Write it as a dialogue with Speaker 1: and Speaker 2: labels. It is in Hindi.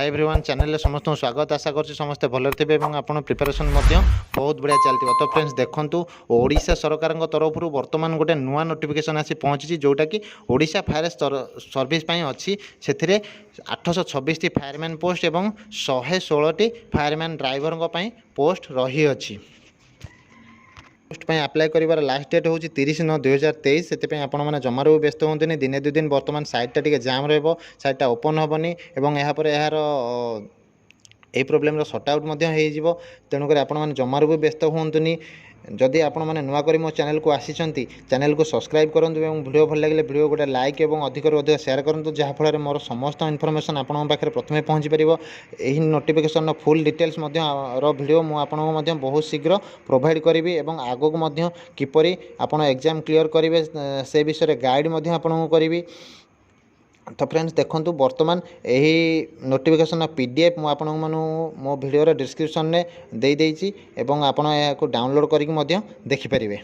Speaker 1: हाय एवरीवन चैनल समस्त स्वागत आशा कर समस्ते भले थे आपन प्रिपरेशन बहुत बढ़िया चलती। तो फ्रेंड्स देखूँ ओडिशा सरकार तरफ बर्तमान गोटे नुआ नोटिफिकेशन आसी पहुँची जोटा कि ओडिशा फायर सर्विस अच्छी से 826 फायरमैन पोस्ट और 116 फायरमैन ड्राइवर पोस्ट रही अछि। पोस्ट अप्लाई कर लास्ट डेट हूँ 30/9/2023 से आपने जमार भी व्यस्त हूँ दिने 2 दिन बर्तमान साइटा टी जाम रईटा ओपन हेनी और यापर यार यही प्रोब्लेम सर्ट आउट हो तेणुक आपने जमार भी व्यस्त हूँ। जदि आपण मैंने नुआ कर मो चैनल को आसी चैनल को सब्सक्राइब करूँ और वीडियो भल लगे वीडियो गोटे लाइक और अधिक अधिक शेयर करूँ जहाँफल मोर समस्त इनफॉरमेशन आपन पाखे प्रथम पहुँची पार। यही नोटिफिकेशन फुल डिटेल्स वीडियो मुझे बहुत शीघ्र प्रोवाइड करी और आगक किपरि आपन एग्जाम क्लियर करेंगे से विषय गाइड आपको करी। तो फ्रेंड्स देखूँ बर्तमान यही नोटिफिकेशन पीडीएफ मुझे मो वीडियो डिस्क्रिप्शन में दे देइछि एवं आपण या डाउनलोड करके देखिपारे।